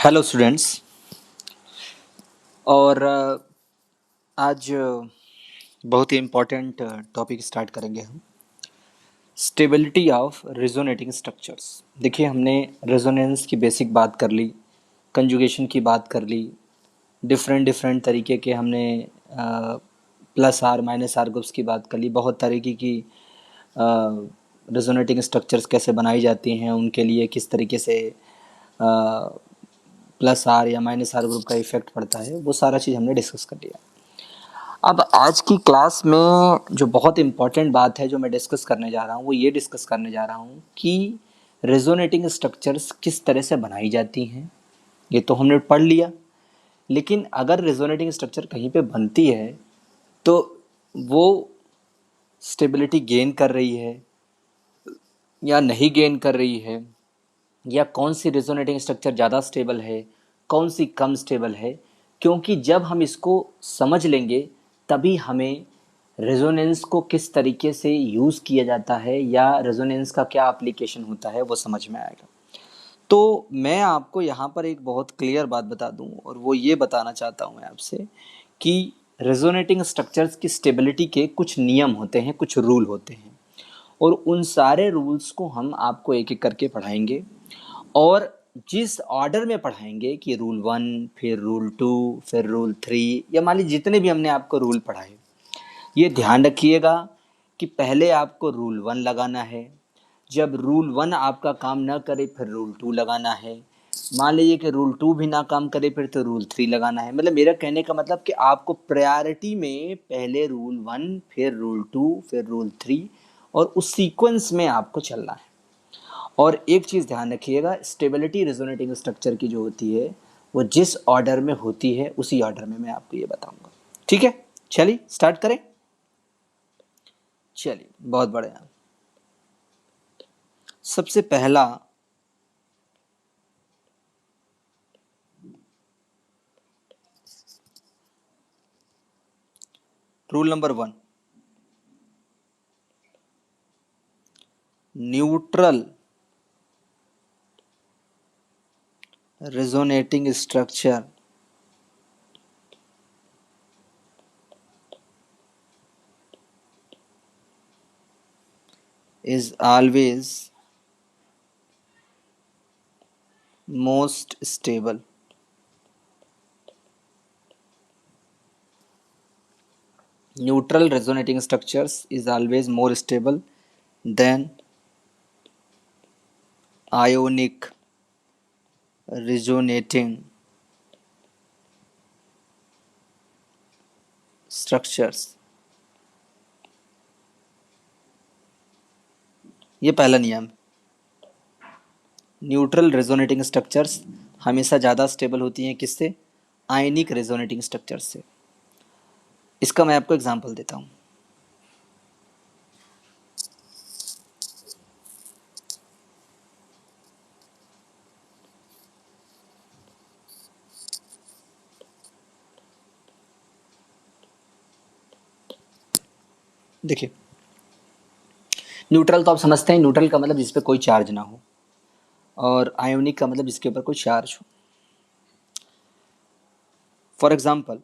Hello students. और आज बहुत ही इम्पोर्टेंट टॉपिक स्टार्ट करेंगे हम। Stability of resonating structures. देखिए, हमने रेजोनेंस की बेसिक बात कर ली, कंजुगेशन की बात कर ली, डिफरेंट डिफरेंट तरीके के हमने plus r minus r groups की बात कर ली, बहुत तरीके की रेजोनेटिंग स्ट्रक्चर्स कैसे बनाई जाती हैं, उनके लिए किस तरीके से प्लस आर या माइनस आर ग्रुप का इफेक्ट पड़ता है, वो सारा चीज़ हमने डिस्कस कर लिया। अब आज की क्लास में जो बहुत इम्पॉर्टेंट बात है जो मैं डिस्कस करने जा रहा हूँ, वो ये डिस्कस करने जा रहा हूँ कि रेजोनेटिंग स्ट्रक्चर्स किस तरह से बनाई जाती हैं। ये तो हमने पढ़ लिया, लेकिन अगर रेजोनेटिंग स्ट्रक्चर कहीं पे बनती है तो वो स्टेबिलिटी गेन कर रही है या नहीं गेन कर रही है, या कौन सी रेजोनेटिंग स्ट्रक्चर ज़्यादा स्टेबल है, कौन सी कम स्टेबल है। क्योंकि जब हम इसको समझ लेंगे तभी हमें रेजोनेंस को किस तरीके से यूज़ किया जाता है या रेजोनेंस का क्या एप्लीकेशन होता है वो समझ में आएगा। तो मैं आपको यहाँ पर एक बहुत क्लियर बात बता दूँ, और वो ये बताना चाहता हूँ मैं आपसे कि रेजोनेटिंग स्ट्रक्चर्स की स्टेबिलिटी के कुछ नियम होते हैं, कुछ रूल होते हैं, और उन सारे रूल्स को हम आपको एक एक करके पढ़ाएंगे। और जिस ऑर्डर में पढ़ाएंगे कि रूल 1, फिर रूल 2, फिर रूल 3, या मान लीजिए जितने भी हमने आपको रूल पढ़ाए, ये ध्यान रखिएगा कि पहले आपको रूल 1 लगाना है। जब रूल 1 आपका काम ना करे फिर रूल 2 लगाना है। मान लीजिए कि रूल 2 भी ना काम करे फिर तो रूल 3 लगाना है। मतलब मेरा कहने का मतलब कि आपको प्रायोरिटी में पहले रूल 1, फिर रूल 2, फिर रूल 3, और उस सीक्वेंस में आपको चलना है। और एक चीज़ ध्यान रखिएगा, स्टेबिलिटी रेजोनेटिंग स्ट्रक्चर की जो होती है वो जिस ऑर्डर में होती है उसी ऑर्डर में मैं आपको ये बताऊंगा। ठीक है, चलिए स्टार्ट करें। चलिए, बहुत बढ़िया। सबसे पहला rule number 1, neutral resonating structure is always most stable. Neutral resonating structures is always more stable than ionic resonating structures. ये पहला नियम। न्यूट्रल रेजोनेटिंग स्ट्रक्चर्स हमेशा ज़्यादा स्टेबल होती हैं किससे? आयनिक रेजोनेटिंग स्ट्रक्चर से। इसका मैं आपको एग्जांपल देता हूँ। देखिए, न्यूट्रल तो आप समझते हैं, न्यूट्रल का मतलब जिस पे कोई चार्ज ना हो, और आयोनिक का मतलब जिसके ऊपर कोई चार्ज हो। फॉर एग्जाम्पल,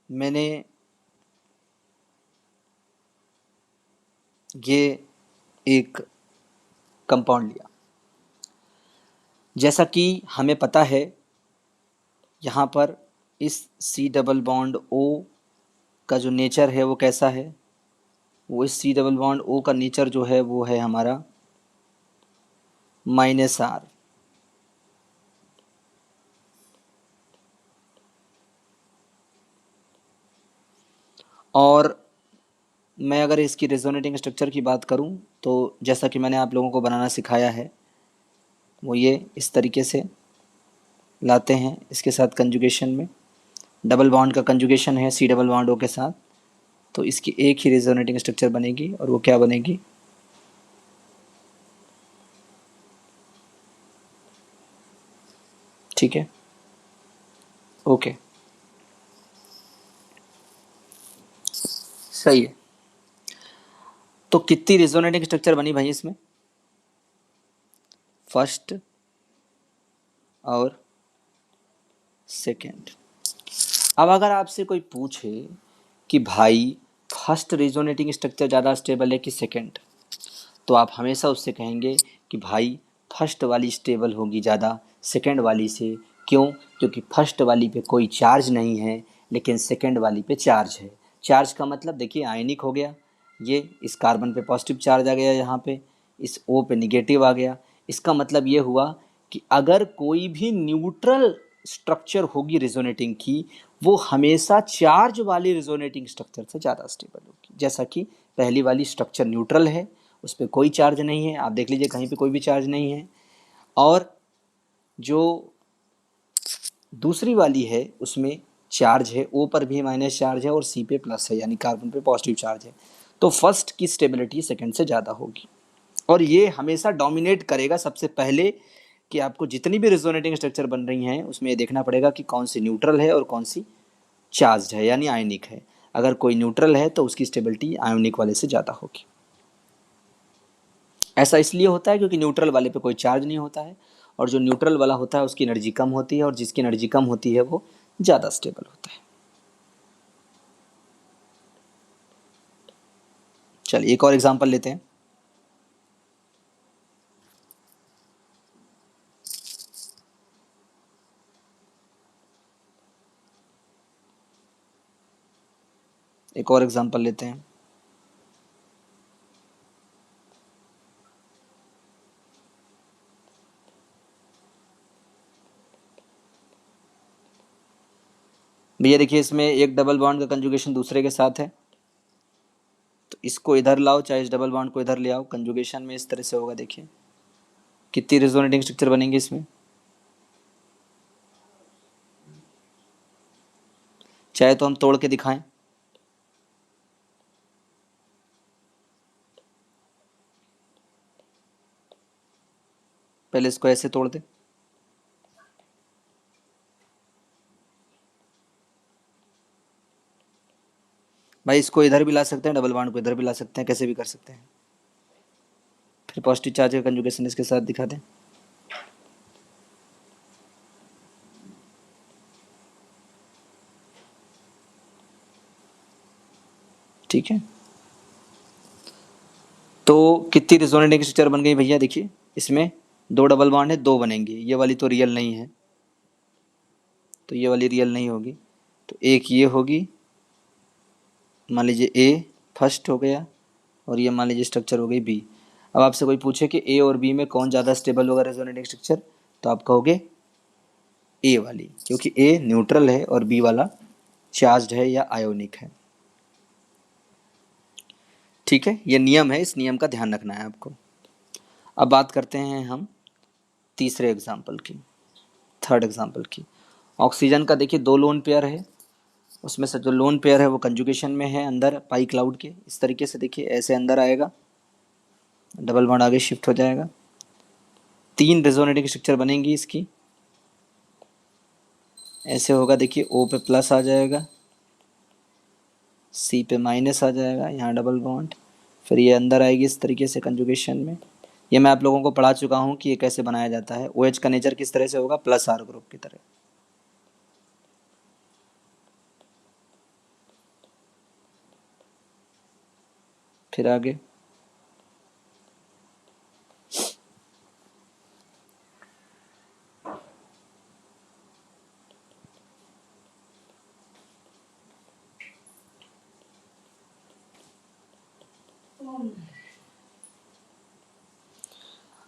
मैंने ये एक कंपाउंड लिया। जैसा कि हमें पता है, यहाँ पर इस सी डबल बॉन्ड ओ का जो नेचर है वो कैसा है? वो इस सी डबल बॉन्ड ओ का नेचर जो है वो है हमारा माइनस आर। और मैं अगर इसकी रेजोनेटिंग स्ट्रक्चर की बात करूं तो जैसा कि मैंने आप लोगों को बनाना सिखाया है, वो ये इस तरीके से लाते हैं। इसके साथ कंजुगेशन में डबल बॉन्ड का कंजुगेशन है सी डबल बॉन्ड ओ के साथ, तो इसकी एक ही रेजोनेटिंग स्ट्रक्चर बनेगी, और वो क्या बनेगी? ठीक है, ओके, सही है। तो कितनी रेजोनेटिंग स्ट्रक्चर बनी भाई इसमें? फर्स्ट और सेकेंड। अब अगर आपसे कोई पूछे कि भाई फर्स्ट रेजोनेटिंग स्ट्रक्चर ज़्यादा स्टेबल है कि सेकेंड, तो आप हमेशा उससे कहेंगे कि भाई फर्स्ट वाली स्टेबल होगी ज़्यादा सेकेंड वाली से। क्यों? क्योंकि फर्स्ट वाली पे कोई चार्ज नहीं है, लेकिन सेकेंड वाली पे चार्ज है। चार्ज का मतलब देखिए आयनिक हो गया, ये इस कार्बन पे पॉजिटिव चार्ज आ गया, यहाँ पे इस O पे निगेटिव आ गया। इसका मतलब ये हुआ कि अगर कोई भी न्यूट्रल स्ट्रक्चर होगी रेजोनेटिंग की, वो हमेशा चार्ज वाली रेजोनेटिंग स्ट्रक्चर से ज़्यादा स्टेबल होगी। जैसा कि पहली वाली स्ट्रक्चर न्यूट्रल है, उस पर कोई चार्ज नहीं है, आप देख लीजिए कहीं पे कोई भी चार्ज नहीं है। और जो दूसरी वाली है उसमें चार्ज है, O पर भी माइनस चार्ज है और C पे प्लस है, यानी कार्बन पे पॉजिटिव चार्ज है। तो फर्स्ट की स्टेबिलिटी सेकंड से ज़्यादा होगी, और ये हमेशा डोमिनेट करेगा सबसे पहले कि आपको जितनी भी रेजोनेटिंग स्ट्रक्चर बन रही हैं उसमें ये देखना पड़ेगा कि कौन सी न्यूट्रल है और कौन सी चार्ज है, यानी आयनिक है। अगर कोई न्यूट्रल है तो उसकी स्टेबिलिटी आयोनिक वाले से ज़्यादा होगी। ऐसा इसलिए होता है क्योंकि न्यूट्रल वाले पे कोई चार्ज नहीं होता है, और जो न्यूट्रल वाला होता है उसकी एनर्जी कम होती है, और जिसकी एनर्जी कम होती है वो ज़्यादा स्टेबल होता है। चलिए एक और एग्जांपल लेते हैं। एक और एग्जांपल लेते हैं। भैया देखिए इसमें एक डबल बॉन्ड का कंजुगेशन दूसरे के साथ है, तो इसको इधर लाओ, चाहे इस डबल बॉन्ड को इधर ले आओ, कंजुगेशन में इस तरह से होगा। देखिए कितनी रेजोनेटिंग स्ट्रक्चर बनेंगे इसमें, चाहे तो हम तोड़ के दिखाएं। पहले इसको ऐसे तोड़ दे, भाई इसको इधर भी ला सकते हैं, डबल बॉन्ड को इधर भी ला सकते हैं, कैसे भी कर सकते हैं। फिर पॉजिटिव चार्ज का कंजुगेशन इसके साथ दिखा दें। ठीक है, तो कितनी रेजोनेटिंग स्ट्रक्चर बन गई भैया? देखिए इसमें दो डबल बॉन्ड है, दो बनेंगे। ये वाली तो रियल नहीं है, तो ये वाली रियल नहीं होगी, तो एक ये होगी, मान लीजिए ए फर्स्ट हो गया, और ये मान लीजिए स्ट्रक्चर हो गई बी। अब आपसे कोई पूछे कि ए और बी में कौन ज़्यादा स्टेबल होगा रेजोनेटिंग स्ट्रक्चर, तो आप कहोगे ए वाली, क्योंकि ए न्यूट्रल है और बी वाला चार्ज्ड है या आयोनिक है। ठीक है, ये नियम है, इस नियम का ध्यान रखना है आपको। अब बात करते हैं हम तीसरे एग्जाम्पल की, थर्ड एग्जाम्पल की। ऑक्सीजन का देखिए दो लोन पेयर है, उसमें से जो लोन पेयर है वो कंजुगेशन में है अंदर पाई क्लाउड के। इस तरीके से देखिए ऐसे अंदर आएगा, डबल बॉन्ड आगे शिफ्ट हो जाएगा, तीन रेजोनेटिंग स्ट्रक्चर बनेंगी इसकी। ऐसे होगा, देखिए O पे प्लस आ जाएगा, C पे माइनस आ जाएगा, यहाँ डबल बॉन्ड, फिर ये अंदर आएगी इस तरीके से कंजुगेशन में। ये मैं आप लोगों को पढ़ा चुका हूँ कि ये कैसे बनाया जाता है। OH का नेचर किस तरह से होगा, प्लस R ग्रुप की तरह। फिर आगे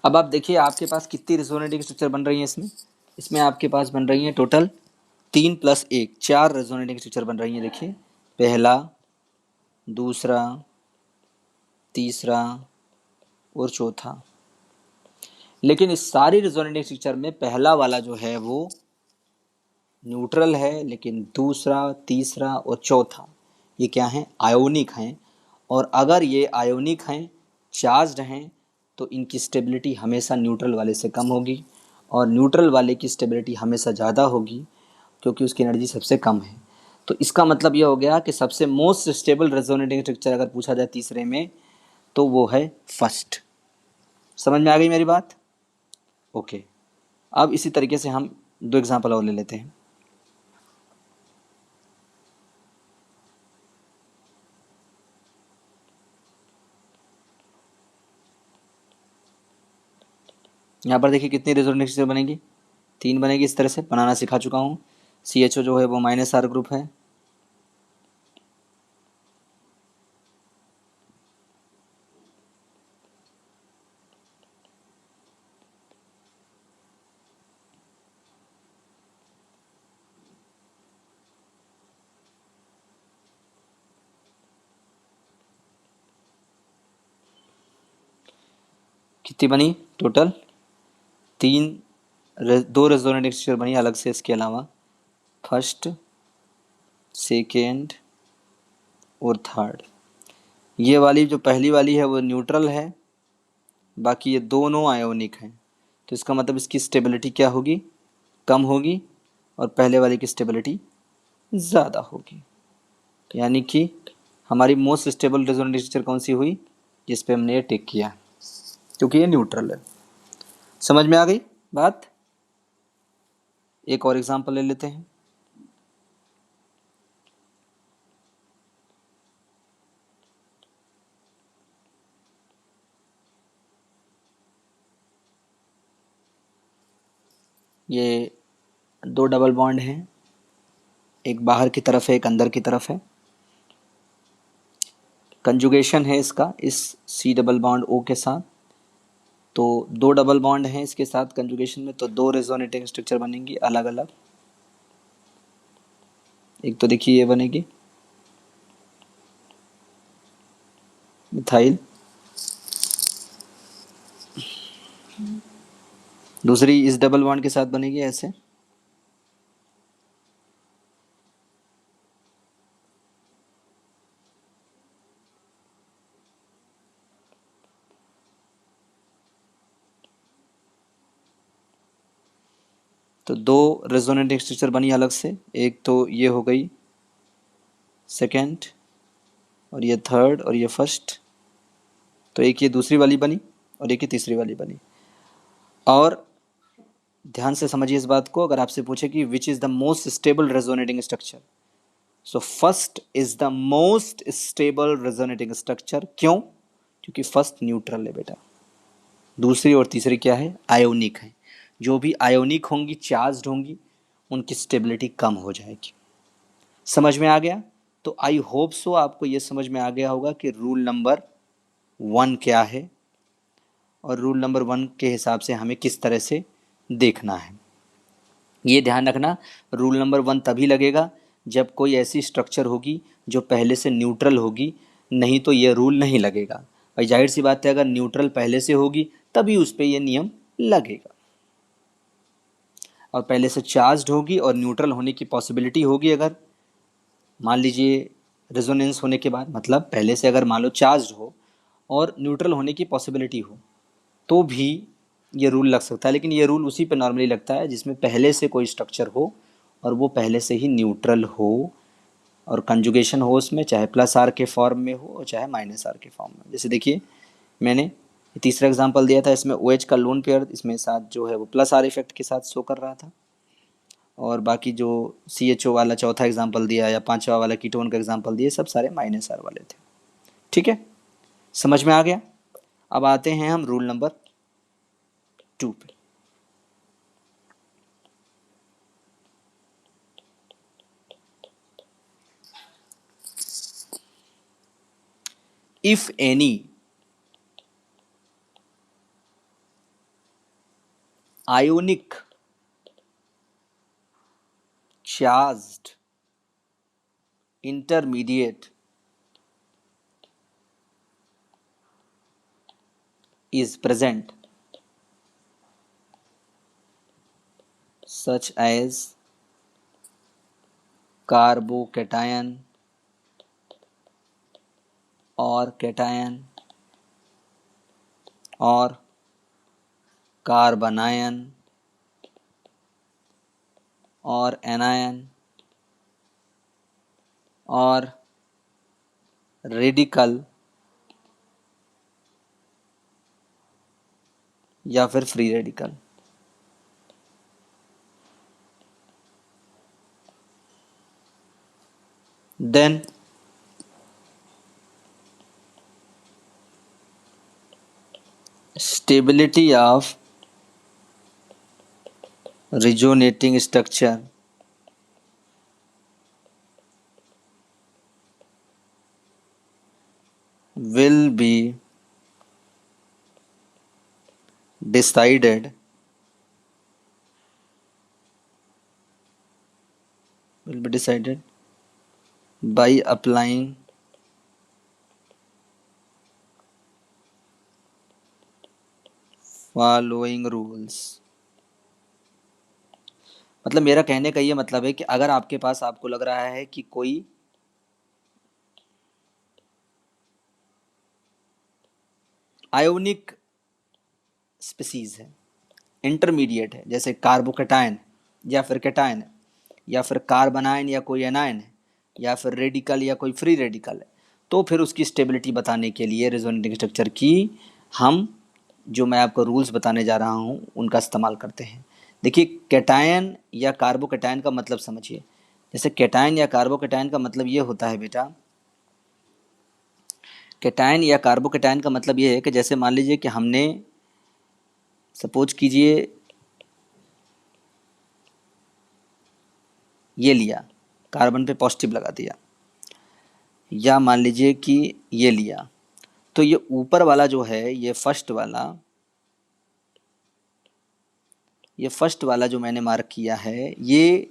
अब आप देखिए आपके पास कितनी रेजोनेटिंग स्ट्रक्चर बन रही है इसमें। इसमें आपके पास बन रही है टोटल 3 + 1 4 रेजोनेटिंग स्ट्रक्चर बन रही है। देखिए पहला, दूसरा, तीसरा और चौथा। लेकिन इस सारी रेजोनेटिंग स्ट्रक्चर में पहला वाला जो है वो न्यूट्रल है, लेकिन दूसरा, तीसरा और चौथा ये क्या हैं, आयोनिक हैं। और अगर ये आयोनिक हैं, चार्ज्ड हैं, तो इनकी स्टेबिलिटी हमेशा न्यूट्रल वाले से कम होगी, और न्यूट्रल वाले की स्टेबिलिटी हमेशा ज़्यादा होगी क्योंकि उसकी एनर्जी सबसे कम है। तो इसका मतलब ये हो गया कि सबसे मोस्ट स्टेबल रेजोनेटिंग स्ट्रक्चर अगर पूछा जाए तीसरे में, तो वो है फर्स्ट। समझ में आ गई मेरी बात? ओके, अब इसी तरीके से हम दो एग्जांपल और ले लेते हैं। यहाँ पर देखिए कितनी रेजोनेंस स्ट्रक्चर बनेगी, 3 बनेगी। इस तरह से बनाना सिखा चुका हूँ। CHO जो है वो -R ग्रुप है, कितनी बनी टोटल, 3 दो रेजोनेंस स्ट्रक्चर बनी अलग से, इसके अलावा फर्स्ट, सेकेंड और थर्ड। ये वाली जो पहली वाली है वो न्यूट्रल है, बाकी ये दोनों आयोनिक हैं। तो इसका मतलब इसकी स्टेबिलिटी क्या होगी, कम होगी, और पहले वाले की स्टेबिलिटी ज़्यादा होगी। यानी कि हमारी मोस्ट स्टेबल रेजोनेंस स्ट्रक्चर कौन सी हुई, जिस पे हमने ये टिक किया, क्योंकि ये न्यूट्रल है। समझ में आ गई बात। एक और एग्जांपल ले लेते हैं। ये दो डबल बॉन्ड हैं, एक बाहर की तरफ है, एक अंदर की तरफ है। कंजुगेशन है इसका इस C डबल बॉन्ड O के साथ। तो दो डबल बॉन्ड हैं इसके साथ कंजुगेशन में, तो दो रेजोनेटिंग स्ट्रक्चर बनेंगी अलग अलग। एक तो देखिए ये बनेगी मिथाइल, दूसरी इस डबल बॉन्ड के साथ बनेगी ऐसे। तो दो रेजोनेटिंग स्ट्रक्चर बनी अलग से, एक तो ये हो गई सेकेंड, और ये थर्ड, और ये फर्स्ट। तो एक ये दूसरी वाली बनी और एक ये तीसरी वाली बनी। और ध्यान से समझिए इस बात को, अगर आपसे पूछे कि which is the most stable resonating structure, so first is the most stable resonating structure. क्यों? क्योंकि फर्स्ट न्यूट्रल है बेटा, दूसरी और तीसरी क्या है, आयोनिक है। जो भी आयोनिक होंगी, चार्ज्ड होंगी, उनकी स्टेबिलिटी कम हो जाएगी। समझ में आ गया? तो आई होप सो आपको ये समझ में आ गया होगा कि रूल नंबर 1 क्या है, और रूल नंबर 1 के हिसाब से हमें किस तरह से देखना है। ये ध्यान रखना, रूल नंबर 1 तभी लगेगा जब कोई ऐसी स्ट्रक्चर होगी जो पहले से न्यूट्रल होगी, नहीं तो ये रूल नहीं लगेगा। भाई जाहिर सी बात है, अगर न्यूट्रल पहले से होगी तभी उस पर यह नियम लगेगा, और पहले से चार्ज्ड होगी और न्यूट्रल होने की पॉसिबिलिटी होगी। अगर मान लीजिए रेजोनेंस होने के बाद, मतलब पहले से अगर मान लो चार्ज्ड हो और न्यूट्रल होने की पॉसिबिलिटी हो, तो भी ये रूल लग सकता है। लेकिन ये रूल उसी पे नॉर्मली लगता है जिसमें पहले से कोई स्ट्रक्चर हो और वो पहले से ही न्यूट्रल हो, और कंजुगेशन हो उसमें, चाहे +R के फॉर्म में हो और चाहे -R के फॉर्म में। जैसे देखिए मैंने तीसरा एग्जांपल दिया था, इसमें OH का लोन पेयर इसमें साथ जो है वो +R इफेक्ट के साथ शो कर रहा था, और बाकी जो CHO वाला चौथा एग्जांपल दिया या पांचवा वाला कीटोन का एग्जांपल दिए, सब सारे -R वाले थे। ठीक है, समझ में आ गया। अब आते हैं हम रूल नंबर 2 पे। if any ionic charged intermediate is present, such as carbocation or cation or carbanion और anion और रेडिकल या फिर free radical, then stability of resonating structure will be decided by applying following rules। मतलब मेरा कहने का ये मतलब है कि अगर आपके पास आपको लग रहा है कि कोई आयोनिक स्पीसीज है, इंटरमीडिएट है, जैसे कार्बोकेटायन या फिर कैटायन है, या फिर कार्बनायन या कोई एनायन है, या फिर रेडिकल या कोई फ्री रेडिकल है, तो फिर उसकी स्टेबिलिटी बताने के लिए रेजोनेटिंग स्ट्रक्चर की हम जो मैं आपको रूल्स बताने जा रहा हूँ उनका इस्तेमाल करते हैं। देखिए, कैटायन या कार्बोकेटायन का मतलब समझिए। जैसे कैटायन या कार्बोकेटायन का मतलब ये होता है बेटा, कैटायन या कार्बोकेटायन का मतलब ये है कि जैसे मान लीजिए कि हमने सपोज कीजिए ये लिया, कार्बन पे पॉजिटिव लगा दिया, या मान लीजिए कि ये लिया, तो ये ऊपर वाला जो है, ये फर्स्ट वाला जो मैंने मार्क किया है, ये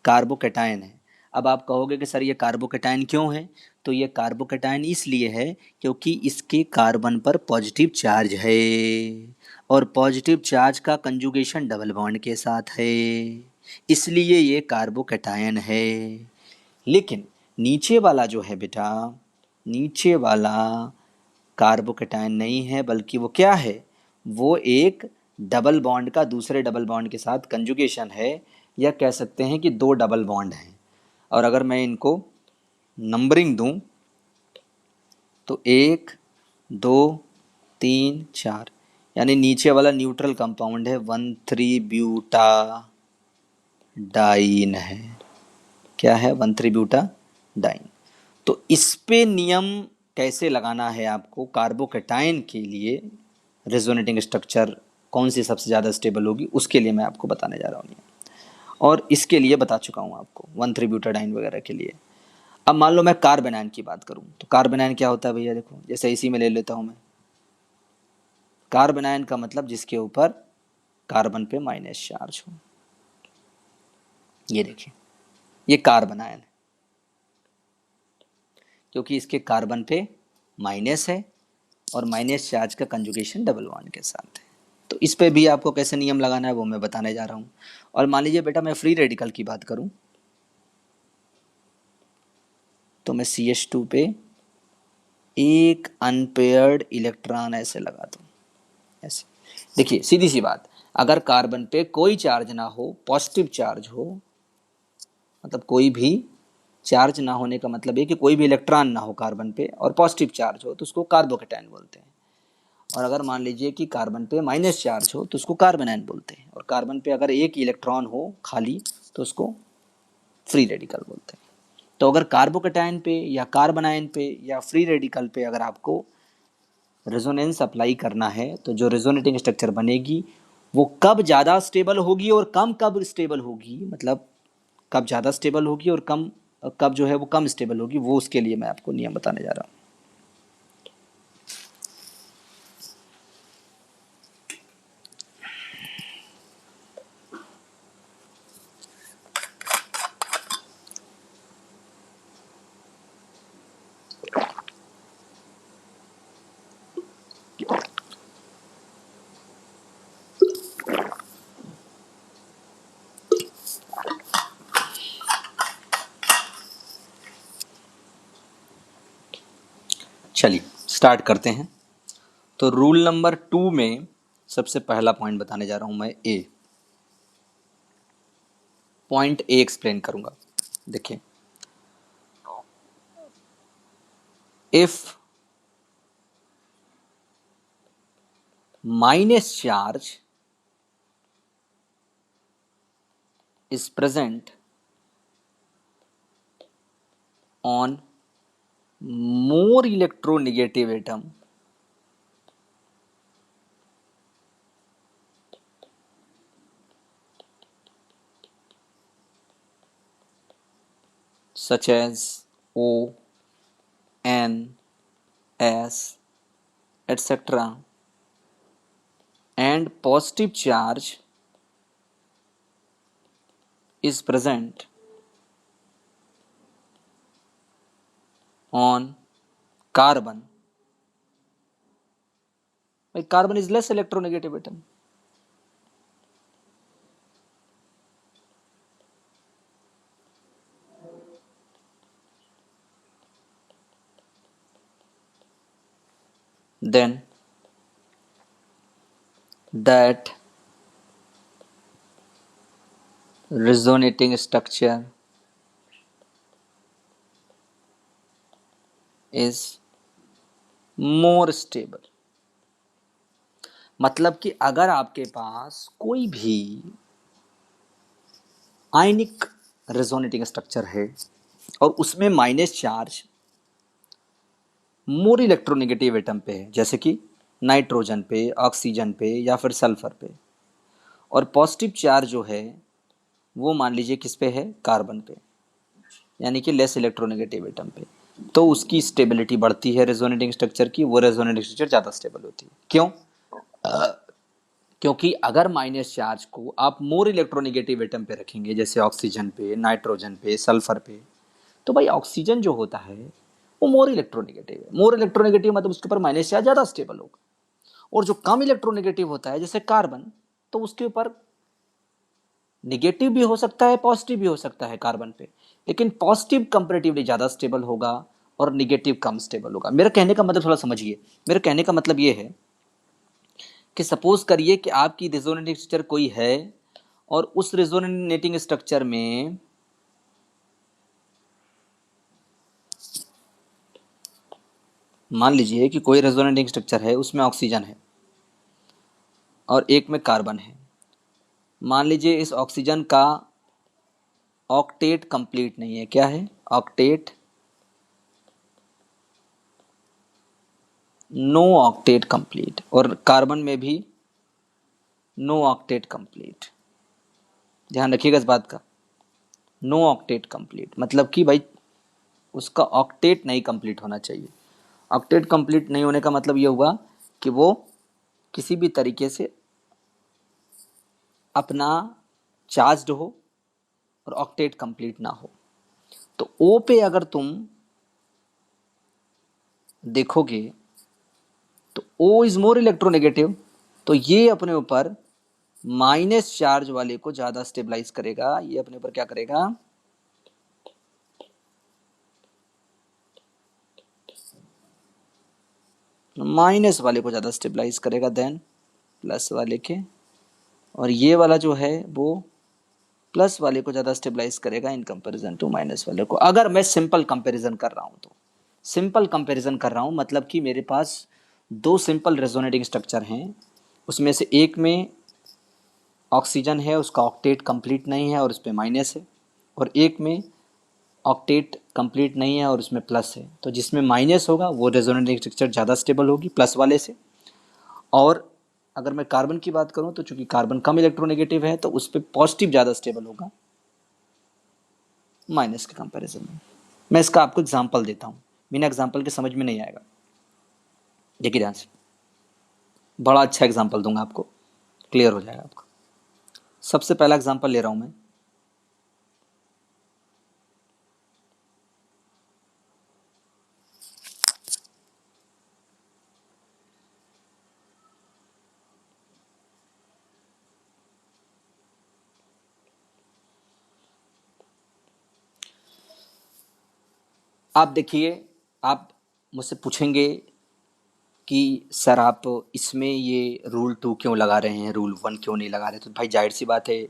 कार्बोकेटायन है। अब आप कहोगे कि सर ये कार्बोकेटायन क्यों है? तो ये कार्बोकेटायन इसलिए है क्योंकि इसके कार्बन पर पॉजिटिव चार्ज है, और पॉजिटिव चार्ज का कंजुगेशन डबल बॉन्ड के साथ है, इसलिए ये कार्बोकेटायन है। लेकिन नीचे वाला जो है बेटा, नीचे वाला कार्बोकेटायन नहीं है, बल्कि वो क्या है? वो एक डबल बॉन्ड का दूसरे डबल बॉन्ड के साथ कंजुगेशन है, या कह सकते हैं कि दो डबल बॉन्ड हैं। और अगर मैं इनको नंबरिंग दूं तो 1 2 3 4, यानी नीचे वाला न्यूट्रल कंपाउंड है 1,3 ब्यूटा डाइन है। क्या है? 1,3 ब्यूटा डाइन। तो इस पे नियम कैसे लगाना है आपको कार्बोकेटायन के लिए, रेजोनेटिंग स्ट्रक्चर कौन सी सबसे ज़्यादा स्टेबल होगी, उसके लिए मैं आपको बताने जा रहा हूँ नियम। और इसके लिए बता चुका हूँ आपको 1,3 ब्यूटाडाइन वगैरह के लिए। अब मान लो मैं कार्बेनाइन की बात करूँ, तो कार्बेनाइन क्या होता है भैया? देखो, जैसे इसी में ले लेता हूँ मैं, कार्बेनाइन का मतलब जिसके ऊपर कार्बन पे माइनस चार्ज हो। ये देखिए, ये कार्बेनाइन है क्योंकि इसके कार्बन पे माइनस है और माइनस चार्ज का कंजुगेशन डबल बॉन्ड के साथ है। तो इस पे भी आपको कैसे नियम लगाना है वो मैं बताने जा रहा हूँ। और मान लीजिए बेटा मैं फ्री रेडिकल की बात करूँ, तो मैं CH2 पे एक अनपेयर्ड इलेक्ट्रॉन ऐसे लगा दूँ, ऐसे। देखिए सीधी सी बात, अगर कार्बन पे कोई चार्ज ना हो, पॉजिटिव चार्ज हो, मतलब कोई भी चार्ज ना होने का मतलब है कि कोई भी इलेक्ट्रॉन ना हो कार्बन पे और पॉजिटिव चार्ज हो, तो उसको कार्बोकेटायन बोलते हैं। और अगर मान लीजिए कि कार्बन पे माइनस चार्ज हो तो उसको कार्बेनाइन बोलते हैं। और कार्बन पे अगर एक इलेक्ट्रॉन हो खाली तो उसको फ्री रेडिकल बोलते हैं। तो अगर कार्बोकेटायन पे या कार्बनाइन पे या फ्री रेडिकल पे अगर आपको रेजोनेंस अप्लाई करना है, तो जो रेजोनेटिंग स्ट्रक्चर बनेगी वो कब ज़्यादा स्टेबल होगी और कम कब स्टेबल होगी, मतलब कब ज़्यादा स्टेबल होगी और कब जो है वो कम स्टेबल होगी, वो उसके लिए मैं आपको नियम बताने जा रहा हूँ। चलिए स्टार्ट करते हैं। तो रूल नंबर 2 में सबसे पहला पॉइंट बताने जा रहा हूं मैं, पॉइंट ए एक्सप्लेन करूंगा। देखिए, if minus charge is present on more electronegative atom such as O, N, S, etc. and positive charge is present on carbon. Like carbon is less electronegative atom. Then that resonating structure is more stable. मतलब कि अगर आपके पास कोई भी आयनिक resonating structure है और उसमें minus charge more electronegative atom पे है, जैसे कि नाइट्रोजन पे, ऑक्सीजन पे या फिर सल्फर पे, और पॉजिटिव चार्ज जो है वो मान लीजिए किस पे है, कार्बन पे, यानी कि लेस इलेक्ट्रोनेगेटिव एटम पे, तो उसकी स्टेबिलिटी बढ़ती है रेजोनेटिंग स्ट्रक्चर की, वो रेजोनेटिंग स्ट्रक्चर ज़्यादा स्टेबल होती है। क्यों? क्योंकि अगर माइनस चार्ज को आप मोर इलेक्ट्रोनेगेटिव एटम पे रखेंगे, जैसे ऑक्सीजन पे, नाइट्रोजन पे, सल्फर पे, तो भाई ऑक्सीजन जो होता है वो मोर इलेक्ट्रोनेगेटिव है। मोर इलेक्ट्रोनेगेटिव मतलब उसके ऊपर माइनस चार्ज ज़्यादा स्टेबल होगा। और जो कम इलेक्ट्रोनेगेटिव होता है जैसे कार्बन, तो उसके ऊपर निगेटिव भी हो सकता है, पॉजिटिव भी हो सकता है कार्बन पे, लेकिन पॉजिटिव कंपेरेटिवली ज़्यादा स्टेबल होगा और निगेटिव कम स्टेबल होगा। मेरा कहने का मतलब थोड़ा समझिए, मेरे कहने का मतलब ये है कि सपोज करिए कि आपकी रेजोनेटिंग स्ट्रक्चर कोई है और उस रेजोनेटिंग स्ट्रक्चर में मान लीजिए कि कोई रेजोनेटिंग स्ट्रक्चर है, उसमें ऑक्सीजन है और एक में कार्बन है। मान लीजिए इस ऑक्सीजन का ऑक्टेट कंप्लीट नहीं है। क्या है? ऑक्टेट, नो ऑक्टेट कंप्लीट, और कार्बन में भी नो ऑक्टेट कंप्लीट। ध्यान रखिएगा इस बात का, नो ऑक्टेट कंप्लीट मतलब कि भाई उसका ऑक्टेट नहीं कंप्लीट होना चाहिए। ऑक्टेट कंप्लीट नहीं होने का मतलब ये हुआ कि वो किसी भी तरीके से अपना चार्ज्ड हो और ऑक्टेट कंप्लीट ना हो। तो ओ पे अगर तुम देखोगे तो ओ इज मोर इलेक्ट्रोनेगेटिव, तो ये अपने ऊपर माइनस चार्ज वाले को ज्यादा स्टेबलाइज करेगा। ये अपने ऊपर क्या करेगा? माइनस वाले को ज्यादा स्टेबलाइज करेगा देन प्लस वाले के, और ये वाला जो है वो प्लस वाले को ज़्यादा स्टेबलाइज करेगा इन कंपैरिजन टू माइनस वाले को। अगर मैं सिंपल कंपैरिजन कर रहा हूँ तो, सिंपल कंपैरिजन कर रहा हूँ मतलब कि मेरे पास दो सिंपल रेजोनेटिंग स्ट्रक्चर हैं, उसमें से एक में ऑक्सीजन है, उसका ऑक्टेट कंप्लीट नहीं है और उस पर माइनस है, और एक में ऑक्टेट कंप्लीट नहीं है और उसमें प्लस है। तो जिसमें माइनस होगा वो रेजोनेटिंग स्ट्रक्चर ज़्यादा स्टेबल होगी प्लस वाले से। और अगर मैं कार्बन की बात करूं तो चूंकि कार्बन कम इलेक्ट्रोनेगेटिव है तो उस पर पॉजिटिव ज़्यादा स्टेबल होगा माइनस के कंपैरिजन में। मैं इसका आपको एग्जांपल देता हूं, बिना एग्जांपल के समझ में नहीं आएगा। देखिए ध्यान से, बड़ा अच्छा एग्जांपल दूंगा आपको, क्लियर हो जाएगा आपको। सबसे पहला एग्जांपल ले रहा हूं मैं, आप देखिए, आप मुझसे पूछेंगे कि सर आप इसमें ये रूल 2 क्यों लगा रहे हैं, रूल 1 क्यों नहीं लगा रहे? तो भाई जाहिर सी बात है,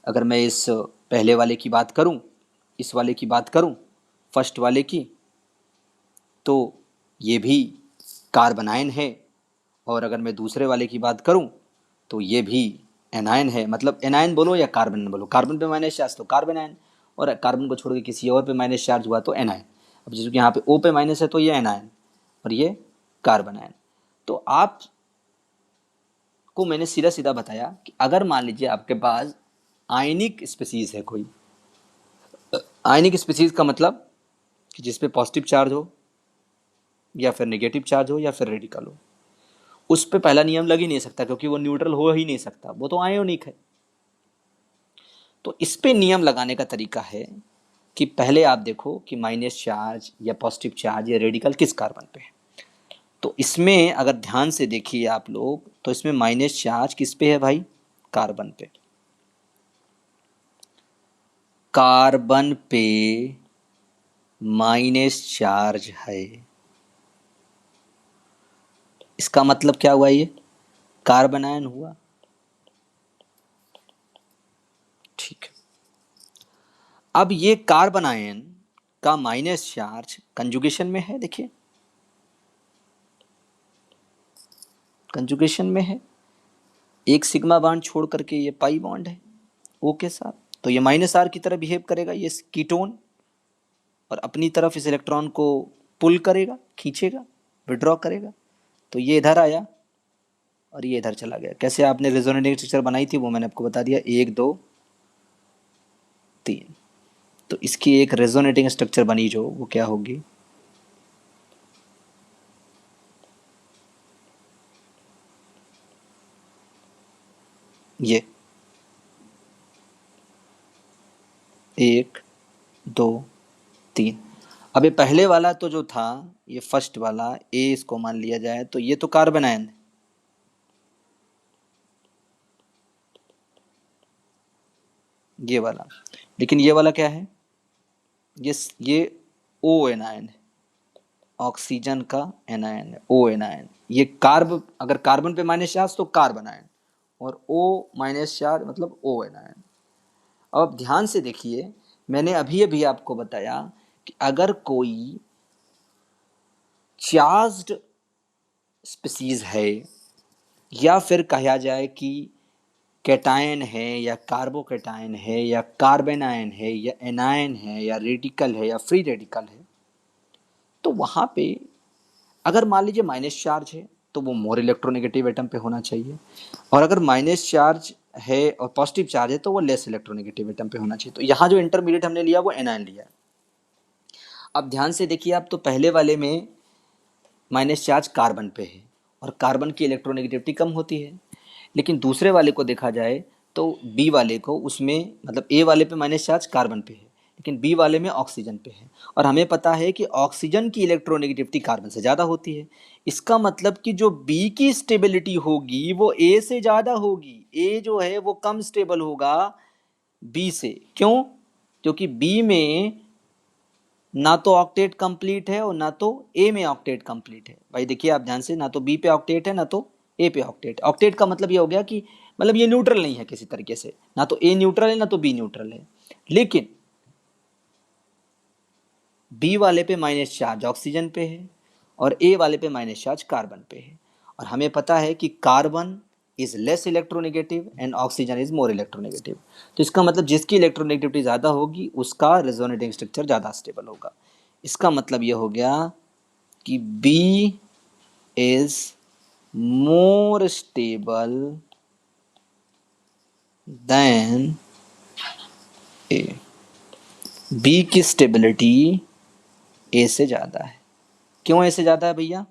अगर मैं इस पहले वाले की बात करूं, इस वाले की बात करूं, फर्स्ट वाले की, तो ये भी कार्बन आयन है, और अगर मैं दूसरे वाले की बात करूं तो ये भी एनायन है। मतलब एनायन बोलो या कार्बन बोलो, कार्बन पे माइनस चार्ज तो कार्बन आयन, और कार्बन को छोड़ के किसी और पे माइनस चार्ज हुआ तो एनायन। अब जैसे कि यहाँ पे O पे माइनस है तो ये एनायन और ये कार्बन आयन। तो आप को मैंने सीधा सीधा बताया कि अगर मान लीजिए आपके पास आयनिक स्पीसीज है कोई, आयनिक स्पीसीज का मतलब कि जिस पे पॉजिटिव चार्ज हो या फिर नेगेटिव चार्ज हो या फिर रेडिकल हो, उस पे पहला नियम लग ही नहीं सकता क्योंकि वो न्यूट्रल हो ही नहीं सकता, वो तो आयोनिक है। तो इस पे नियम लगाने का तरीका है कि पहले आप देखो कि माइनस चार्ज या पॉजिटिव चार्ज या रेडिकल किस कार्बन पे है। तो इसमें अगर ध्यान से देखिए आप लोग, तो इसमें माइनस चार्ज किस पे है भाई? कार्बन पे। कार्बन पे माइनस चार्ज है, इसका मतलब क्या हुआ? ये कार्बन आयन हुआ। ठीक है, अब ये कार्बन आयन का माइनस चार्ज कंजुगेशन में है, देखिए कंजुगेशन में है, एक सिग्मा बॉन्ड छोड़ करके ये पाई बॉन्ड है O के साथ, तो ये माइनस आर की तरह बिहेव करेगा ये कीटोन, और अपनी तरफ इस इलेक्ट्रॉन को पुल करेगा, खींचेगा, विड्रॉ करेगा। तो ये इधर आया और ये इधर चला गया। कैसे आपने रेजोनेटिंग स्ट्रक्चर बनाई थी वो मैंने आपको बता दिया, 1 2 3। तो इसकी एक रेजोनेटिंग स्ट्रक्चर बनी जो, वो क्या होगी? ये 1 2 3। अब ये पहले वाला तो जो था, ये फर्स्ट वाला ए इसको मान लिया जाए, तो ये तो कार्बन आयन है, ये वाला। लेकिन ये वाला क्या है? ये ओ एनायन है, ऑक्सीजन का एनायन है, ओ एनायन। ये कार्ब, अगर कार्बन पे माइनस चार्ज तो कार्बन आयन, और ओ माइनस चार्ज मतलब ओ एनायन। अब ध्यान से देखिए, मैंने अभी अभी आपको बताया कि अगर कोई चार्ज्ड स्पीसीज है, या फिर कहा जाए कि कैटायन है या कार्बोकैटायन है या कार्बन आयन है या एनायन है या रेडिकल है या फ्री रेडिकल है, तो वहाँ पे अगर मान लीजिए माइनस चार्ज है तो वो मोर इलेक्ट्रोनेगेटिव एटम पे होना चाहिए, और अगर माइनस चार्ज है और पॉजिटिव चार्ज है तो वो लेस इलेक्ट्रोनेगेटिव एटम पे होना चाहिए। तो यहाँ जो इंटरमीडिएट हमने लिया वो एनायन लिया है। अब ध्यान से देखिए आप, तो पहले वाले में माइनस चार्ज कार्बन पे है और कार्बन की इलेक्ट्रोनेगेटिविटी कम होती है, लेकिन दूसरे वाले को देखा जाए तो बी वाले को, उसमें मतलब ए वाले पे माइनस चार्ज कार्बन पे है लेकिन बी वाले में ऑक्सीजन पे है, और हमें पता है कि ऑक्सीजन की इलेक्ट्रोनेगेटिविटी कार्बन से ज़्यादा होती है। इसका मतलब कि जो बी की स्टेबिलिटी होगी वो ए से ज़्यादा होगी, ए जो है वो कम स्टेबल होगा बी से। क्यों? क्योंकि बी में ना तो ऑक्टेट कंप्लीट है और ना तो ए में ऑक्टेट कंप्लीट है। भाई देखिए आप ध्यान से, ना तो बी पे ऑक्टेट है ना तो ए पे ऑक्टेट। ऑक्टेट का मतलब ये हो गया कि मतलब ये न्यूट्रल नहीं है किसी तरीके से, ना तो ए न्यूट्रल है ना तो बी न्यूट्रल है। लेकिन बी वाले पे माइनस चार्ज ऑक्सीजन पे है और ए वाले पे माइनस चार्ज कार्बन पे है, और हमें पता है कि carbon is less electronegative and oxygen is more electronegative. तो इसका मतलब जिसकी इलेक्ट्रोनेगेटिविटी ज़्यादा होगी उसका रेजोनेटिंग स्ट्रक्चर ज़्यादा स्टेबल होगा। इसका मतलब ये हो गया कि B is more stable than A। B की स्टेबिलिटी A से ज़्यादा है। क्यों A से ज़्यादा है भैया?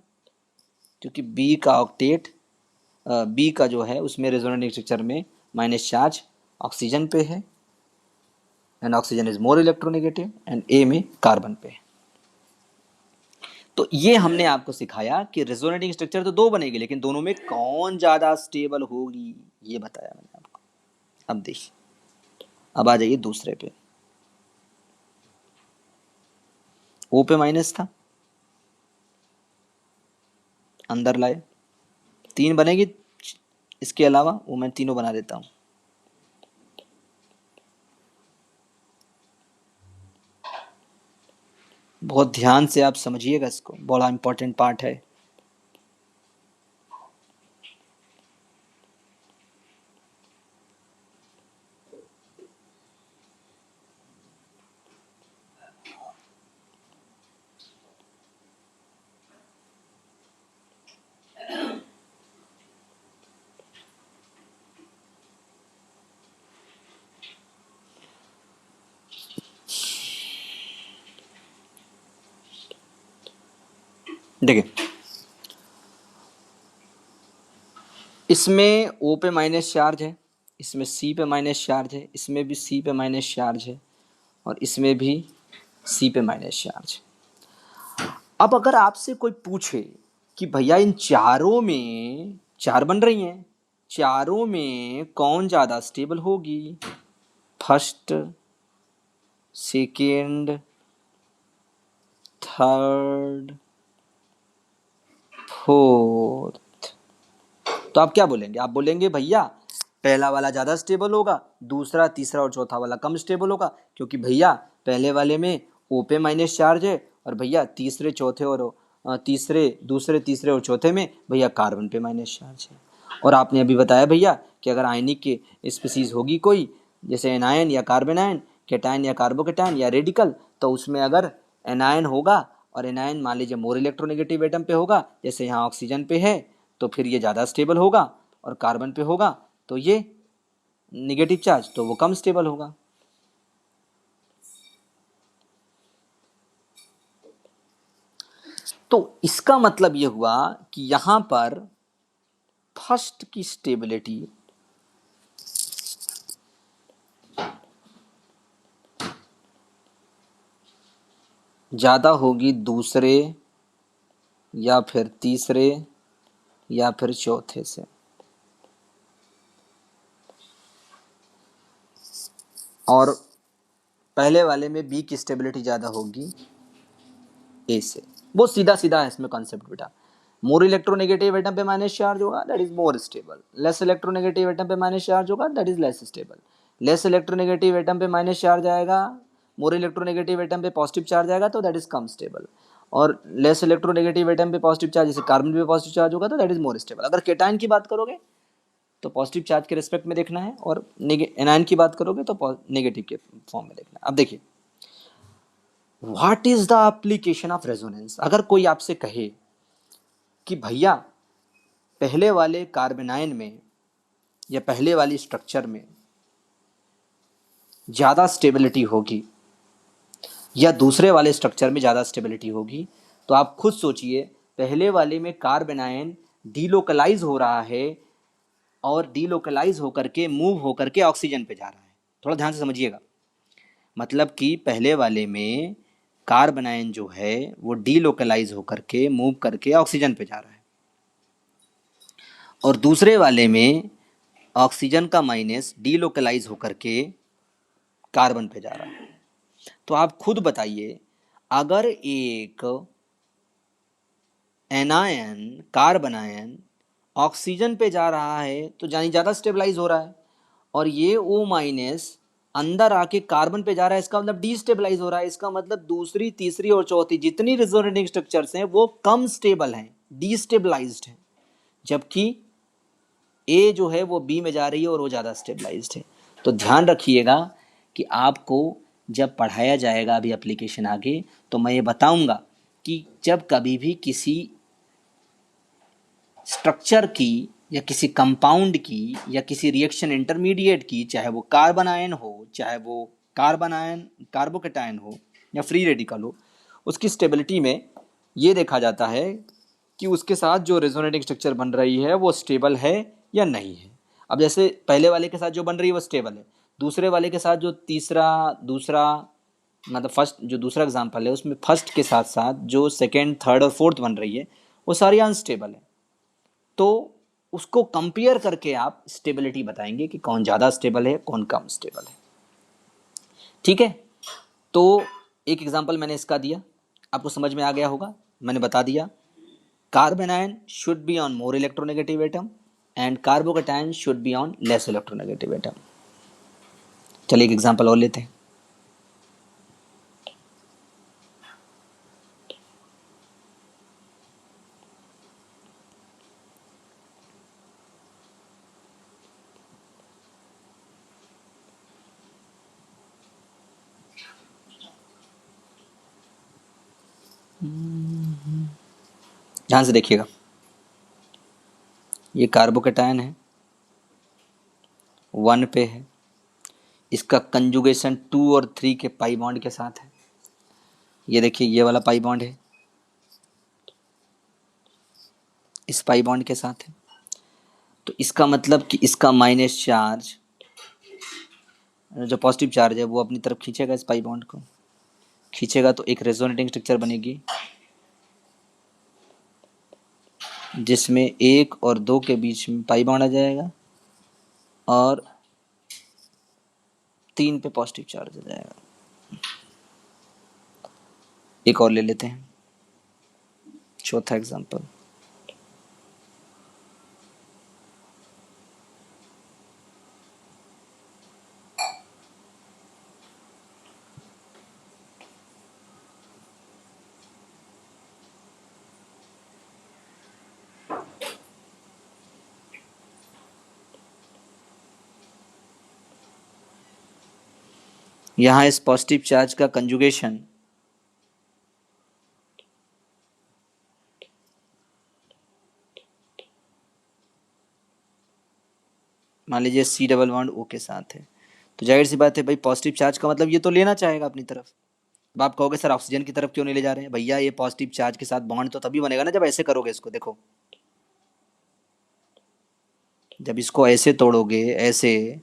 क्योंकि B का ऑक्टेट, B का जो है उसमें रेजोनेटिंग स्ट्रक्चर में माइनस चार्ज ऑक्सीजन पे है and oxygen is more electronegative, and A में कार्बन पे है। तो ये हमने आपको सिखाया कि रेजोनेटिंग स्ट्रक्चर तो दो बनेगी, लेकिन दोनों में कौन ज़्यादा स्टेबल होगी ये बताया मैंने आपको। अब देखिए, अब आ जाइए दूसरे पे। ओ पे माइनस था, अंदर लाए, 3 बनेगी, इसके अलावा वो मैं तीनों बना देता हूँ। बहुत ध्यान से आप समझिएगा इसको, बड़ा इंपॉर्टेंट पार्ट है। देखिए, इसमें O पे माइनस चार्ज है, इसमें C पे माइनस चार्ज है, इसमें भी C पे माइनस चार्ज है, और इसमें भी C पे माइनस चार्ज है। अब अगर आपसे कोई पूछे कि भैया इन चारों में, चार बन रही हैं, चारों में कौन ज़्यादा स्टेबल होगी, फर्स्ट, सेकेंड, थर्ड, फोर्थ, तो आप क्या बोलेंगे? आप बोलेंगे भैया पहला वाला ज़्यादा स्टेबल होगा, दूसरा, तीसरा और चौथा वाला कम स्टेबल होगा, क्योंकि भैया पहले वाले में O पे माइनस चार्ज है, और भैया तीसरे, चौथे और तीसरे, दूसरे, तीसरे और चौथे में भैया कार्बन पे माइनस चार्ज है। और आपने अभी बताया भैया कि अगर आयनिक की स्पीसीज होगी कोई, जैसे एनायन या कार्बन आयन, कैटायन या कार्बोकैटायन या रेडिकल, तो उसमें अगर एनायन होगा और एनायन मान लीजिए मोर इलेक्ट्रोनेगेटिव एटम पे होगा, जैसे यहाँ ऑक्सीजन पे है, तो फिर ये ज़्यादा स्टेबल होगा, और कार्बन पे होगा तो ये निगेटिव चार्ज, तो वो कम स्टेबल होगा। तो इसका मतलब ये हुआ कि यहां पर फर्स्ट की स्टेबिलिटी ज़्यादा होगी दूसरे या फिर तीसरे या फिर चौथे से, और पहले वाले में बी की स्टेबिलिटी ज़्यादा होगी ए से। वो सीधा सीधा है इसमें कॉन्सेप्ट बेटा। मोर इलेक्ट्रोनेगेटिव एटम पे माइनस चार्ज होगा, that is more stable. Less electronegative atom पे माइनस चार्ज होगा, that is less stable. Less electronegative atom पे माइनस चार्ज आएगा, मोर इलेक्ट्रोनेगेटिव एटम पे पॉजिटिव चार्ज आएगा, तो दैट इज कम स्टेबल। और लेस इलेक्ट्रोनेगेटिव एटम पे पॉजिटिव चार्ज, जैसे कार्बन पे पॉजिटिव चार्ज होगा, तो दैट इज मोर स्टेबल। अगर केटायन की बात करोगे तो पॉजिटिव चार्ज के रिस्पेक्ट में देखना है, और एनायन की बात करोगे तो नेगेटिव के फॉर्म में देखना है। अब देखिए, what is the application of resonance. अगर कोई आपसे कहे कि भैया पहले वाले कार्बेनाइन में या पहले वाली स्ट्रक्चर में ज़्यादा स्टेबिलिटी होगी या दूसरे वाले स्ट्रक्चर में ज़्यादा स्टेबिलिटी होगी, तो आप खुद सोचिए, पहले वाले में कार्बेनाइन डीलोकलाइज हो रहा है और डीलोकलाइज होकर के मूव होकर के ऑक्सीजन पे जा रहा है। थोड़ा ध्यान से समझिएगा, मतलब कि पहले वाले में कार्बेनाइन जो है वो डीलोकलाइज होकर के मूव करके ऑक्सीजन पे जा रहा है, और दूसरे वाले में ऑक्सीजन का माइनस डीलोकलाइज होकर के कार्बन पे जा रहा है। तो आप खुद बताइए, अगर एक एनायन, कार्बन आयन ऑक्सीजन पे जा रहा है तो यानी ज़्यादा स्टेबलाइज हो रहा है, और ये O माइनस अंदर आके कार्बन पे जा रहा है, इसका मतलब डीस्टेबलाइज हो रहा है। इसका मतलब दूसरी, तीसरी और चौथी जितनी रिजोनेटिंग स्ट्रक्चर्स हैं वो कम स्टेबल हैं, डीस्टेबलाइज्ड हैं, जबकि ए जो है वो बी में जा रही है और वो ज़्यादा स्टेबलाइज्ड है। तो ध्यान रखिएगा कि आपको जब पढ़ाया जाएगा अभी एप्लीकेशन आगे, तो मैं ये बताऊंगा कि जब कभी भी किसी स्ट्रक्चर की या किसी कंपाउंड की या किसी रिएक्शन इंटरमीडिएट की, चाहे वो कार्बन आयन हो, चाहे वो कार्बन आयन कार्बोकेटायन हो या फ्री रेडिकल हो, उसकी स्टेबिलिटी में ये देखा जाता है कि उसके साथ जो रेजोनेटिंग स्ट्रक्चर बन रही है वो स्टेबल है या नहीं है। अब जैसे पहले वाले के साथ जो बन रही है वो स्टेबल है, दूसरे वाले के साथ जो तीसरा, दूसरा, मतलब फर्स्ट, जो दूसरा एग्जांपल है उसमें फर्स्ट के साथ साथ जो सेकेंड, थर्ड और फोर्थ बन रही है वो सारी अनस्टेबल है। तो उसको कंपेयर करके आप स्टेबिलिटी बताएंगे कि कौन ज़्यादा स्टेबल है, कौन कम स्टेबल है। ठीक है, तो एक एग्जांपल मैंने इसका दिया, आपको समझ में आ गया होगा। मैंने बता दिया carbon ion should be on more electronegative atom and carbocation should be on less electronegative atom. चलिए एक एग्जांपल और लेते हैं। ध्यान से देखिएगा, ये कार्बोकेटायन है, 1 पे है, इसका कंजुगेशन 2 और 3 के पाई बॉन्ड के साथ है। ये देखिए, ये वाला पाई बॉन्ड है, इस पाई बॉन्ड के साथ है। तो इसका मतलब कि इसका माइनस चार्ज, जो पॉजिटिव चार्ज है वो अपनी तरफ खींचेगा, इस पाई बॉन्ड को खींचेगा तो एक रेजोनेटिंग स्ट्रक्चर बनेगी जिसमें 1 और 2 के बीच में पाई बॉन्ड आ जाएगा और 3 पे पॉजिटिव चार्ज आ जाएगा। एक और ले लेते हैं, चौथा एग्जांपल। यहाँ इस पॉजिटिव चार्ज का कंजुगेशन मान लीजिए C डबल बॉन्ड O के साथ है, तो जाहिर सी बात है भाई पॉजिटिव चार्ज का मतलब ये तो लेना चाहेगा अपनी तरफ। अब आप कहोगे सर ऑक्सीजन की तरफ क्यों नहीं ले जा रहे हैं? भैया ये पॉजिटिव चार्ज के साथ बॉन्ड तो तभी बनेगा ना जब ऐसे करोगे इसको। देखो जब इसको ऐसे तोड़ोगे, ऐसे,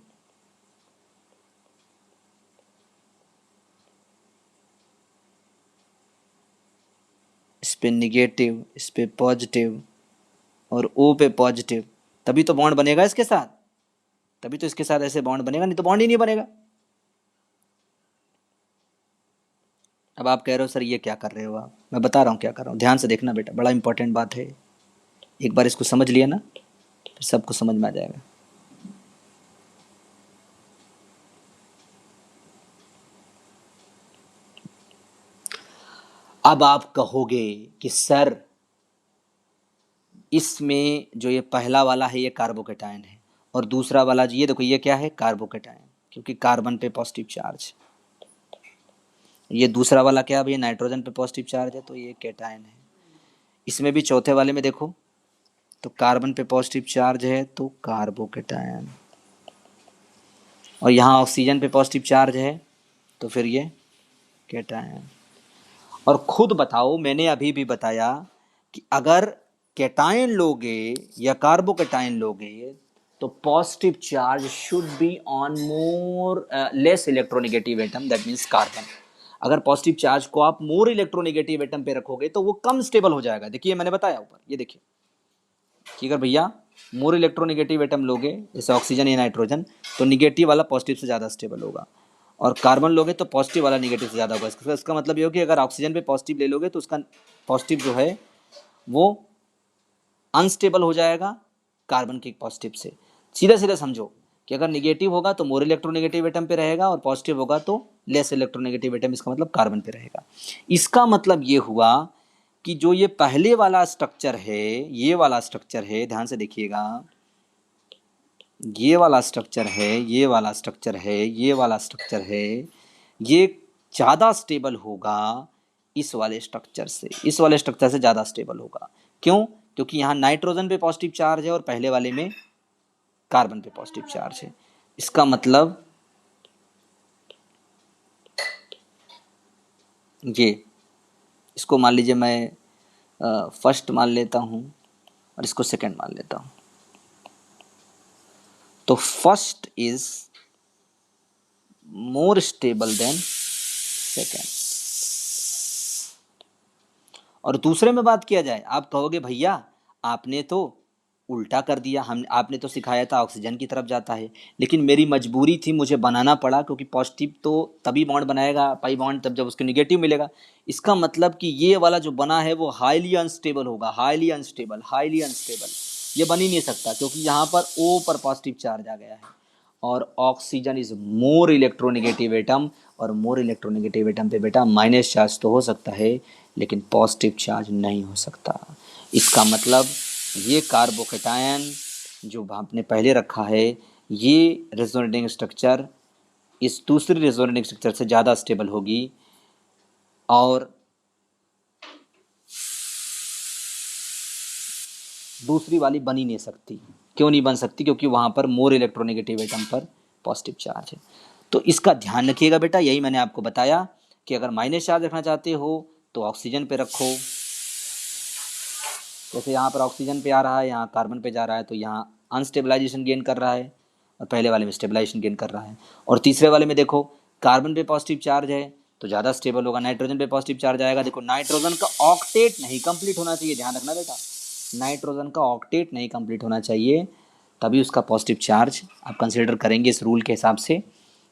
इस पे निगेटिव, इस पे पॉजिटिव और O पे पॉजिटिव, तभी तो बॉन्ड बनेगा इसके साथ। तभी तो इसके साथ ऐसे बॉन्ड बनेगा, नहीं तो बॉन्ड ही नहीं बनेगा। अब आप कह रहे हो सर ये क्या कर रहे हो आप? मैं बता रहा हूँ क्या कर रहा हूँ, ध्यान से देखना बेटा, बड़ा इंपॉर्टेंट बात है। एक बार इसको समझ लिया ना फिर सबको समझ में आ जाएगा। अब आप कहोगे कि सर इसमें जो ये पहला वाला है ये कार्बोकेटायन है और दूसरा वाला जो ये देखो ये क्या है, कार्बोकेटायन, क्योंकि कार्बन पे पॉजिटिव चार्ज। ये दूसरा वाला क्या है भैया, नाइट्रोजन पे पॉजिटिव चार्ज है, तो ये केटायन है। इसमें भी चौथे वाले में देखो तो कार्बन पे पॉजिटिव चार्ज है तो कार्बोकेटायन, और यहाँ ऑक्सीजन पे पॉजिटिव चार्ज है तो फिर ये केटायन। और खुद बताओ, मैंने अभी भी बताया कि अगर केटायन लोगे या कार्बोकेटायन लोगे तो positive charge should be on more less electronegative atom, that means carbon. अगर पॉजिटिव चार्ज को आप मोर इलेक्ट्रोनेगेटिव एटम पे रखोगे तो वो कम स्टेबल हो जाएगा। देखिए मैंने बताया ऊपर, ये देखिए कि अगर भैया मोर इलेक्ट्रोनेगेटिव एटम लोगे जैसे ऑक्सीजन या नाइट्रोजन तो निगेटिव वाला पॉजिटिव से ज़्यादा स्टेबल होगा, और कार्बन लोगे तो पॉजिटिव वाला निगेटिव से ज़्यादा होगा। इसका मतलब ये हो कि अगर ऑक्सीजन पे पॉजिटिव ले लोगे तो उसका पॉजिटिव जो है वो अनस्टेबल हो जाएगा कार्बन के पॉजिटिव से। सीधा सीधा समझो कि अगर निगेटिव होगा तो मोर इलेक्ट्रोनेगेटिव एटम पे रहेगा और पॉजिटिव होगा तो लेस इलेक्ट्रोनेगेटिव एटम, इसका मतलब कार्बन पे रहेगा। इसका मतलब ये हुआ कि जो ये पहले वाला स्ट्रक्चर है, ये वाला स्ट्रक्चर है, ध्यान से देखिएगा, ये वाला स्ट्रक्चर है, ये वाला स्ट्रक्चर है, ये वाला स्ट्रक्चर है, ये ज़्यादा स्टेबल होगा इस वाले स्ट्रक्चर से, इस वाले स्ट्रक्चर से ज़्यादा स्टेबल होगा। क्यों? क्योंकि यहाँ नाइट्रोजन पे पॉजिटिव चार्ज है और पहले वाले में कार्बन पे पॉजिटिव चार्ज है। इसका मतलब ये, इसको मान लीजिए मैं फर्स्ट मान लेता हूँ और इसको सेकंड मान लेता हूँ। तो first is more stable then second. और दूसरे में बात किया जाए, आप कहोगे भैया आपने तो उल्टा कर दिया, हम आपने तो सिखाया था ऑक्सीजन की तरफ जाता है, लेकिन मेरी मजबूरी थी, मुझे बनाना पड़ा, क्योंकि पॉजिटिव तो तभी बॉन्ड बनाएगा पाई बॉन्ड तब जब उसके निगेटिव मिलेगा। इसका मतलब कि ये वाला जो बना है वो हाईली अनस्टेबल होगा, हाईली अनस्टेबल, हाईली अनस्टेबल। ये बन ही नहीं सकता क्योंकि यहाँ पर O पर पॉजिटिव चार्ज आ गया है और oxygen is more electronegative atom, और मोर इलेक्ट्रोनेगेटिव एटम पे बेटा माइनस चार्ज तो हो सकता है लेकिन पॉजिटिव चार्ज नहीं हो सकता। इसका मतलब ये कार्बोकेटायन जो आपने पहले रखा है ये रेजोनेटिंग स्ट्रक्चर इस दूसरी रेजोनेटिंग स्ट्रक्चर से ज़्यादा स्टेबल होगी, और दूसरी वाली बन ही नहीं सकती। क्यों नहीं बन सकती? क्योंकि वहाँ पर मोर इलेक्ट्रोनेगेटिव एटम पर पॉजिटिव चार्ज है। तो इसका ध्यान रखिएगा बेटा, यही मैंने आपको बताया कि अगर माइनस चार्ज रखना चाहते हो तो ऑक्सीजन पे रखो, जैसे यहाँ पर ऑक्सीजन पे आ रहा है, यहाँ कार्बन पे जा रहा है, तो यहाँ अनस्टेबलाइजेशन गेन कर रहा है और पहले वाले में स्टेबलाइजेशन गेन कर रहा है। और तीसरे वाले में देखो कार्बन पे पॉजिटिव चार्ज है तो ज़्यादा स्टेबल होगा, नाइट्रोजन पे पॉजिटिव चार्ज आएगा। देखो नाइट्रोजन का ऑक्टेट नहीं कंप्लीट होना चाहिए, ध्यान रखना बेटा, नाइट्रोजन का ऑक्टेट नहीं कंप्लीट होना चाहिए, तभी उसका पॉजिटिव चार्ज आप कंसिडर करेंगे इस रूल के हिसाब से।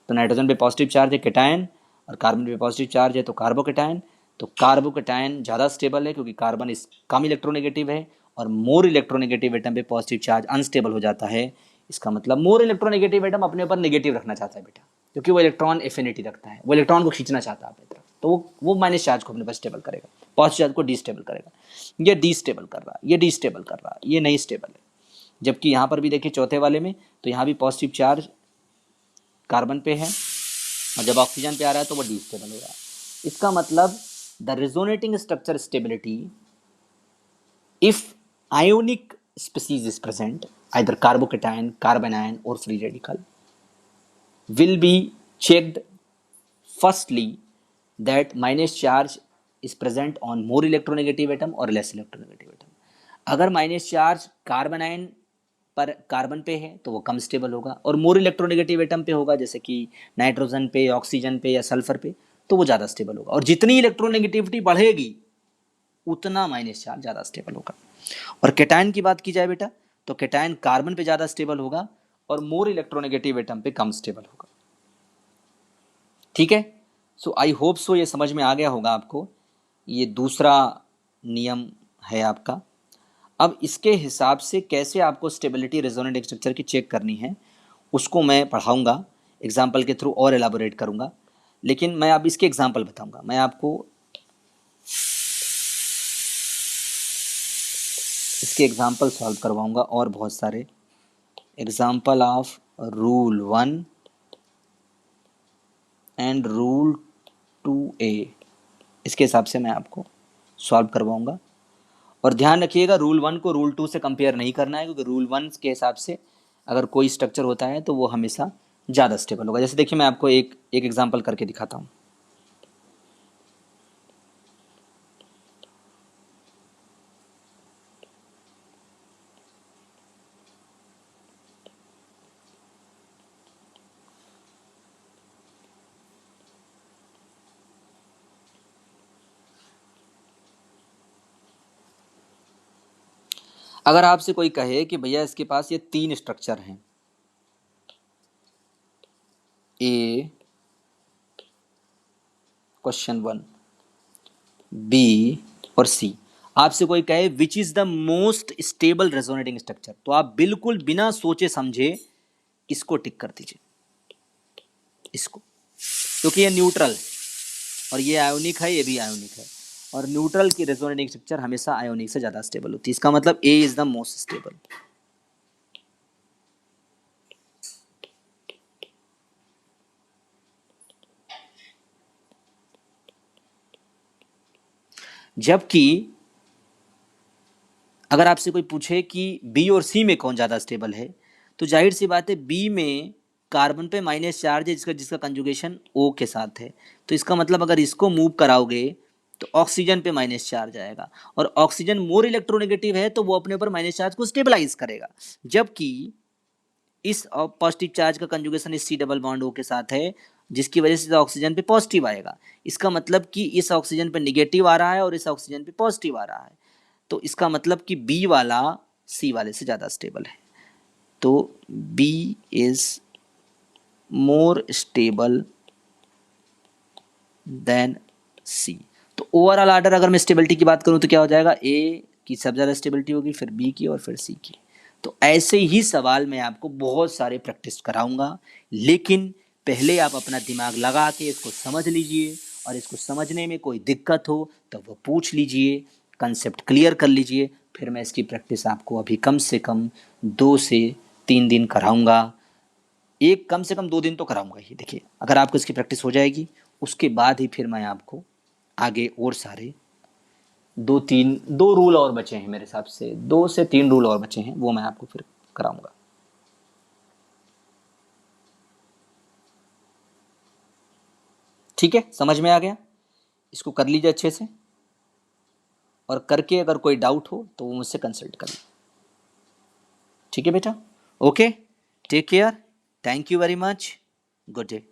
तो नाइट्रोजन पे पॉजिटिव चार्ज है कैटायन और कार्बन पे पॉजिटिव चार्ज है तो कार्बोकैटायन। तो कार्बोकैटायन ज़्यादा स्टेबल है क्योंकि कार्बन इस कम इलेक्ट्रोनेगेटिव है और मोर इलेक्ट्रोनेगेटिव एटम पे पॉजिटिव चार्ज अनस्टेबल हो जाता है। इसका मतलब मोर इलेक्ट्रोनेगेटिव एटम अपने ऊपर नेगेटिव रखना चाहता है बेटा, क्योंकि वो इलेक्ट्रॉन एफिनिटी रखता है, वो इलेक्ट्रॉन को खींचना चाहता है अपनी तरफ, तो वो माइनस चार्ज को अपने पास स्टेबल करेगा, पॉजिटिव चार्ज को डिस्टेबल करेगा। ये डिस्टेबल कर रहा है, ये डिस्टेबल कर रहा है, ये नहीं स्टेबल है। जबकि यहाँ पर भी देखिए चौथे वाले में, तो यहाँ भी पॉजिटिव चार्ज कार्बन पे है और जब ऑक्सीजन पे आ रहा है तो वो डिस्टेबल हो रहा है। इसका मतलब the resonating structure stability if ionic species is present, either carbocation, carbanion or free radical, will be checked firstly that minus charge is present on more electronegative atom or less electronegative atom. अगर minus charge carbanion पर carbon पे है तो वो कम stable होगा, और more electronegative atom पे होगा जैसे कि नाइट्रोजन पे, ऑक्सीजन पे या सल्फर पे, तो वो ज़्यादा स्टेबल होगा। और जितनी इलेक्ट्रोनेगेटिविटी बढ़ेगी उतना माइनस चार्ज ज़्यादा स्टेबल होगा। और कैटायन की बात की जाए बेटा तो कैटायन कार्बन पे ज़्यादा स्टेबल होगा और मोर इलेक्ट्रोनेगेटिव एटम पे कम स्टेबल होगा। ठीक है, सो आई होप सो ये समझ में आ गया होगा आपको। ये दूसरा नियम है आपका। अब इसके हिसाब से कैसे आपको स्टेबिलिटी रेजोनेंट स्ट्रक्चर की चेक करनी है उसको मैं पढ़ाऊंगा, एग्जाम्पल के थ्रू और एलाबोरेट करूंगा। लेकिन मैं अब इसके एग्जाम्पल बताऊंगा, मैं आपको इसके एग्जाम्पल सॉल्व करवाऊंगा और बहुत सारे example of rule 1 and rule 2A, इसके हिसाब से मैं आपको सॉल्व करवाऊंगा। और ध्यान रखिएगा रूल 1 को रूल 2 से कंपेयर नहीं करना है, क्योंकि रूल 1 के हिसाब से अगर कोई स्ट्रक्चर होता है तो वो हमेशा ज़्यादा स्टेबल होगा। जैसे देखिए मैं आपको एक एग्जाम्पल करके दिखाता हूँ। अगर आपसे कोई कहे कि भैया इसके पास ये 3 स्ट्रक्चर हैं, ए क्वेश्चन 1, बी और सी, आपसे कोई कहे which is the most stable resonating structure, तो आप बिल्कुल बिना सोचे समझे इसको टिक कर दीजिए, इसको, क्योंकि ये न्यूट्रल है और ये आयोनिक है, ये भी आयोनिक है, और न्यूट्रल की रेजोनेटिंग स्ट्रक्चर हमेशा आयोनिक से ज़्यादा स्टेबल होती है। इसका मतलब ए इज द मोस्ट स्टेबल। जबकि अगर आपसे कोई पूछे कि बी और सी में कौन ज़्यादा स्टेबल है, तो जाहिर सी बात है बी में कार्बन पे माइनस चार्ज है जिसका जिसका कंजुगेशन ओ के साथ है, तो इसका मतलब अगर इसको मूव कराओगे तो ऑक्सीजन पे माइनस चार्ज आएगा, और ऑक्सीजन मोर इलेक्ट्रोनेगेटिव है तो वो अपने ऊपर माइनस चार्ज को स्टेबलाइज करेगा। जबकि इस पॉजिटिव चार्ज का कंजुगेशन इस सी डबल बॉन्ड ओ के साथ है जिसकी वजह से ऑक्सीजन पे पॉजिटिव आएगा। इसका मतलब कि इस ऑक्सीजन पे निगेटिव आ रहा है और इस ऑक्सीजन पे पॉजिटिव आ रहा है, तो इसका मतलब कि बी वाला सी वाले से ज़्यादा स्टेबल है। तो B is more stable than C. तो ओवरऑल आर्डर अगर मैं स्टेबिलिटी की बात करूं तो क्या हो जाएगा, ए की सबसे ज़्यादा स्टेबिलिटी होगी, फिर बी की और फिर सी की। तो ऐसे ही सवाल मैं आपको बहुत सारे प्रैक्टिस कराऊंगा, लेकिन पहले आप अपना दिमाग लगा के इसको समझ लीजिए, और इसको समझने में कोई दिक्कत हो तो वो पूछ लीजिए, कंसेप्ट क्लियर कर लीजिए, फिर मैं इसकी प्रैक्टिस आपको अभी कम से कम 2 से 3 दिन कराऊंगा। एक कम से कम 2 दिन तो कराऊंगा ही। देखिए अगर आपको इसकी प्रैक्टिस हो जाएगी उसके बाद ही फिर मैं आपको आगे और सारे 2 रूल और बचे हैं मेरे हिसाब से, 2 से 3 रूल और बचे हैं, वो मैं आपको फिर कराऊंगा। ठीक है, समझ में आ गया, इसको कर लीजिए अच्छे से। और करके अगर कोई डाउट हो तो वो मुझसे कंसल्ट कर लो। ठीक है बेटा? Okay, take care, thank you very much, good day.